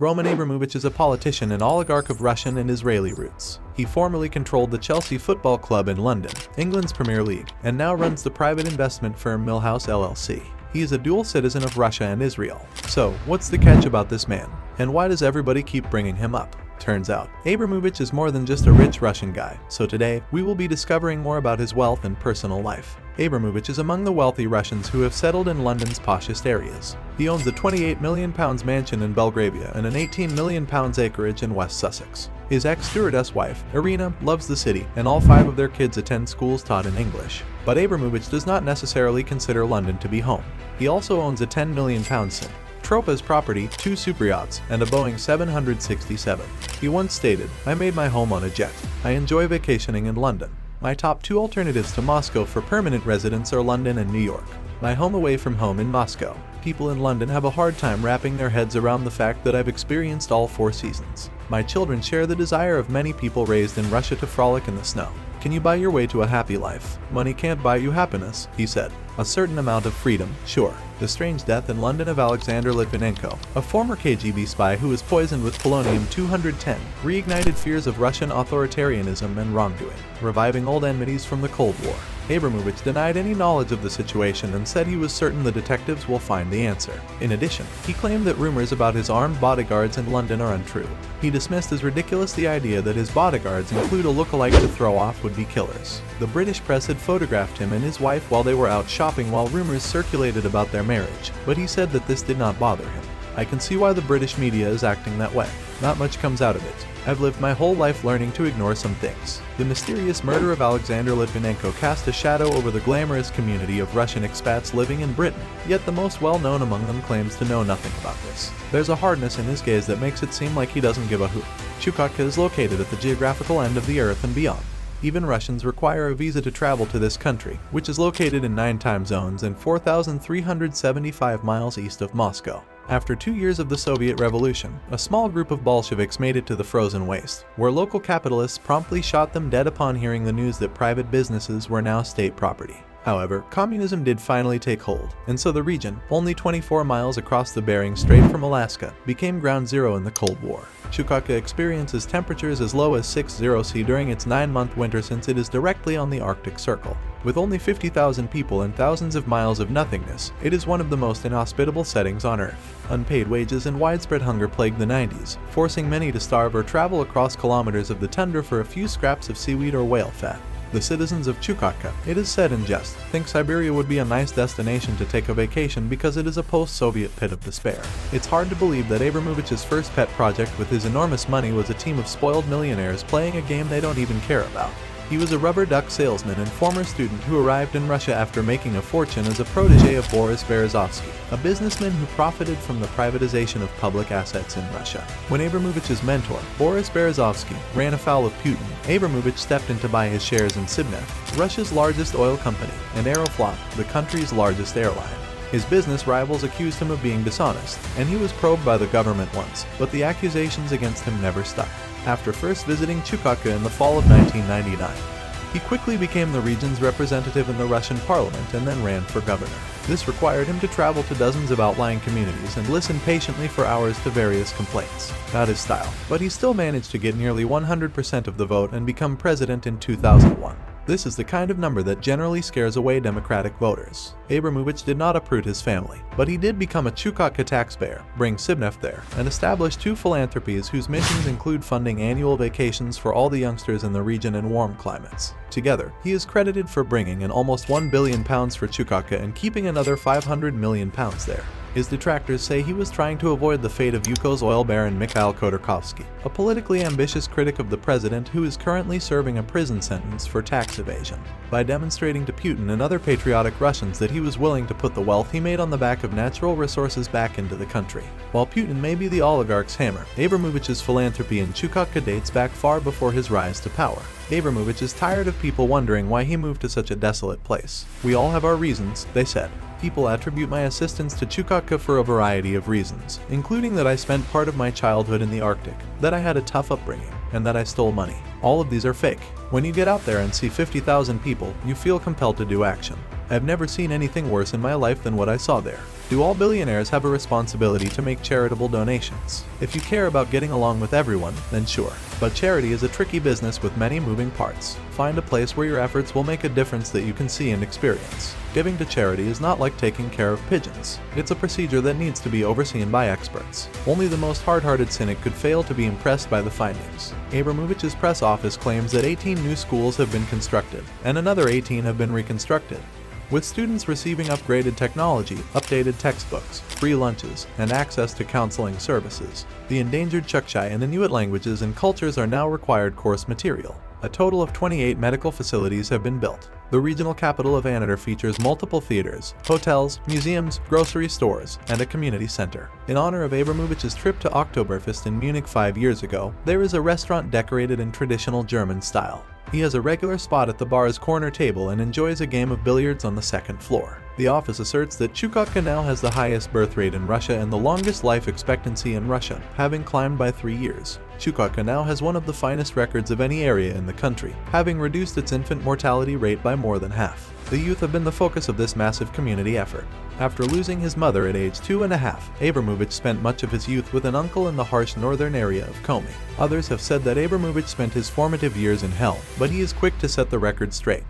Roman Abramovich is a politician and oligarch of Russian and Israeli roots. He formerly controlled the Chelsea Football Club in London, England's Premier League, and now runs the private investment firm Millhouse LLC. He is a dual citizen of Russia and Israel. So, what's the catch about this man? And why does everybody keep bringing him up? Turns out, Abramovich is more than just a rich Russian guy, so today, we will be discovering more about his wealth and personal life. Abramovich is among the wealthy Russians who have settled in London's poshest areas. He owns a £28 million mansion in Belgravia and an £18 million acreage in West Sussex. His ex-stewardess wife, Irina, loves the city, and all 5 of their kids attend schools taught in English. But Abramovich does not necessarily consider London to be home. He also owns a £10 million sim. Tropa's property, 2 superyachts, and a Boeing 767. He once stated, "I made my home on a jet. I enjoy vacationing in London. My top 2 alternatives to Moscow for permanent residence are London and New York. My home away from home in Moscow. People in London have a hard time wrapping their heads around the fact that I've experienced all 4 seasons. My children share the desire of many people raised in Russia to frolic in the snow. Can you buy your way to a happy life? Money can't buy you happiness," he said. A certain amount of freedom, sure. The strange death in London of Alexander Litvinenko, a former KGB spy who was poisoned with polonium-210, reignited fears of Russian authoritarianism and wrongdoing, reviving old enmities from the Cold War. Abramovich denied any knowledge of the situation and said he was certain the detectives will find the answer. In addition, he claimed that rumors about his armed bodyguards in London are untrue. He dismissed as ridiculous the idea that his bodyguards include a look-alike to throw off would-be killers. The British press had photographed him and his wife while they were out shopping while rumors circulated about their marriage, but he said that this did not bother him. "I can see why the British media is acting that way. Not much comes out of it. I've lived my whole life learning to ignore some things." The mysterious murder of Alexander Litvinenko cast a shadow over the glamorous community of Russian expats living in Britain, yet the most well-known among them claims to know nothing about this. There's a hardness in his gaze that makes it seem like he doesn't give a hoot. Chukotka is located at the geographical end of the earth and beyond. Even Russians require a visa to travel to this country, which is located in 9 time zones and 4,375 miles east of Moscow. After 2 years of the Soviet Revolution, a small group of Bolsheviks made it to the frozen waste, where local capitalists promptly shot them dead upon hearing the news that private businesses were now state property. However, communism did finally take hold, and so the region, only 24 miles across the Bering Strait from Alaska, became ground zero in the Cold War. Chukotka experiences temperatures as low as 60°C during its 9-month winter since it is directly on the Arctic Circle. With only 50,000 people and thousands of miles of nothingness, it is one of the most inhospitable settings on Earth. Unpaid wages and widespread hunger plagued the 90s, forcing many to starve or travel across kilometers of the tundra for a few scraps of seaweed or whale fat. The citizens of Chukotka, it is said in jest, think Siberia would be a nice destination to take a vacation because it is a post-Soviet pit of despair. It's hard to believe that Abramovich's first pet project with his enormous money was a team of spoiled millionaires playing a game they don't even care about. He was a rubber duck salesman and former student who arrived in Russia after making a fortune as a protege of Boris Berezovsky, a businessman who profited from the privatization of public assets in Russia. When Abramovich's mentor, Boris Berezovsky, ran afoul of Putin, Abramovich stepped in to buy his shares in Sibneft, Russia's largest oil company, and Aeroflot, the country's largest airline. His business rivals accused him of being dishonest, and he was probed by the government once, but the accusations against him never stuck. After first visiting Chukotka in the fall of 1999, he quickly became the region's representative in the Russian parliament and then ran for governor. This required him to travel to dozens of outlying communities and listen patiently for hours to various complaints. Not his style, but he still managed to get nearly 100% of the vote and become president in 2001. This is the kind of number that generally scares away Democratic voters. Abramovich did not uproot his family, but he did become a Chukotka taxpayer, bring Sibneft there, and establish 2 philanthropies whose missions include funding annual vacations for all the youngsters in the region in warm climates. Together, he is credited for bringing in almost £1 billion for Chukotka and keeping another £500 million there. His detractors say he was trying to avoid the fate of Yuko's oil baron Mikhail Khodorkovsky, a politically ambitious critic of the president who is currently serving a prison sentence for tax evasion, by demonstrating to Putin and other patriotic Russians that he was willing to put the wealth he made on the back of natural resources back into the country. While Putin may be the oligarch's hammer, Abramovich's philanthropy in Chukotka dates back far before his rise to power. Abramovich is tired of people wondering why he moved to such a desolate place. "We all have our reasons," they said. People attribute my assistance to Chukotka for a variety of reasons, including that I spent part of my childhood in the Arctic, that I had a tough upbringing, and that I stole money. All of these are fake. When you get out there and see 50,000 people, you feel compelled to do action. I've never seen anything worse in my life than what I saw there. Do all billionaires have a responsibility to make charitable donations? If you care about getting along with everyone, then sure. But charity is a tricky business with many moving parts. Find a place where your efforts will make a difference that you can see and experience. Giving to charity is not like taking care of pigeons. It's a procedure that needs to be overseen by experts. Only the most hard-hearted cynic could fail to be impressed by the findings. Abramovich's press office claims that 18 new schools have been constructed, and another 18 have been reconstructed, with students receiving upgraded technology, updated textbooks, free lunches, and access to counseling services. The endangered Chukchi and Inuit languages and cultures are now required course material. A total of 28 medical facilities have been built. The regional capital of Anador features multiple theaters, hotels, museums, grocery stores, and a community center. In honor of Abramovich's trip to Oktoberfest in Munich 5 years ago, there is a restaurant decorated in traditional German style. He has a regular spot at the bar's corner table and enjoys a game of billiards on the second floor. The office asserts that Chukotka now has the highest birth rate in Russia and the longest life expectancy in Russia, having climbed by 3 years. Chukotka now has one of the finest records of any area in the country, having reduced its infant mortality rate by more than half. The youth have been the focus of this massive community effort. After losing his mother at age 2.5, Abramovich spent much of his youth with an uncle in the harsh northern area of Komi. Others have said that Abramovich spent his formative years in hell, but he is quick to set the record straight.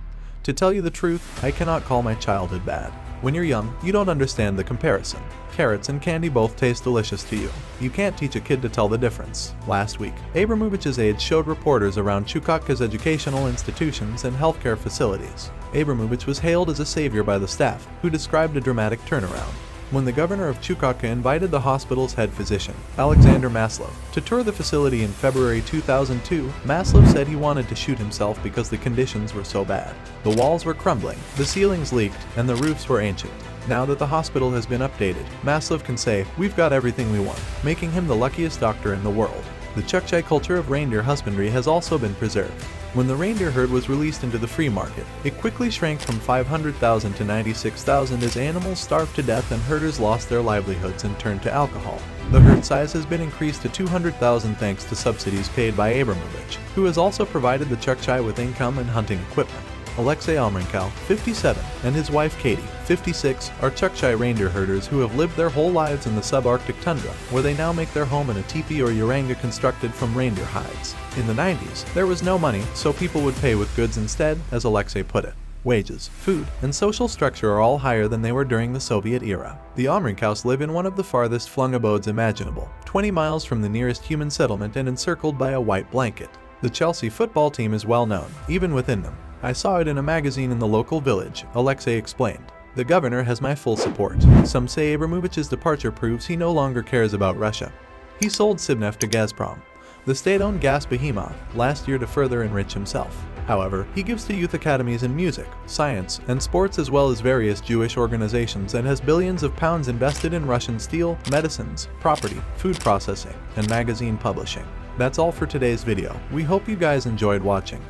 To tell you the truth, I cannot call my childhood bad. When you're young, you don't understand the comparison. Carrots and candy both taste delicious to you. You can't teach a kid to tell the difference. Last week, Abramovich's aides showed reporters around Chukotka's educational institutions and healthcare facilities. Abramovich was hailed as a savior by the staff, who described a dramatic turnaround. When the governor of Chukotka invited the hospital's head physician, Alexander Maslov, to tour the facility in February 2002, Maslov said he wanted to shoot himself because the conditions were so bad. The walls were crumbling, the ceilings leaked, and the roofs were ancient. Now that the hospital has been updated, Maslov can say, "We've got everything we want," making him the luckiest doctor in the world. The Chukchi culture of reindeer husbandry has also been preserved. When the reindeer herd was released into the free market, it quickly shrank from 500,000 to 96,000 as animals starved to death and herders lost their livelihoods and turned to alcohol. The herd size has been increased to 200,000 thanks to subsidies paid by Abramovich, who has also provided the Chukchi with income and hunting equipment. Alexei Omrenkow, 57, and his wife Katie, 56, are Chukchi reindeer herders who have lived their whole lives in the subarctic tundra, where they now make their home in a teepee or yuranga constructed from reindeer hides. In the 90s, there was no money, so people would pay with goods instead, as Alexei put it. Wages, food, and social structure are all higher than they were during the Soviet era. The Omrenkows live in one of the farthest flung abodes imaginable, 20 miles from the nearest human settlement and encircled by a white blanket. The Chelsea football team is well known, even within them. I saw it in a magazine in the local village, Alexei explained. The governor has my full support. Some say Abramovich's departure proves he no longer cares about Russia. He sold Sibneft to Gazprom, the state-owned gas behemoth, last year to further enrich himself. However, he gives to youth academies in music, science, and sports as well as various Jewish organizations and has billions of pounds invested in Russian steel, medicines, property, food processing, and magazine publishing. That's all for today's video. We hope you guys enjoyed watching.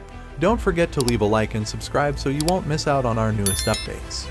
Don't forget to leave a like and subscribe so you won't miss out on our newest updates.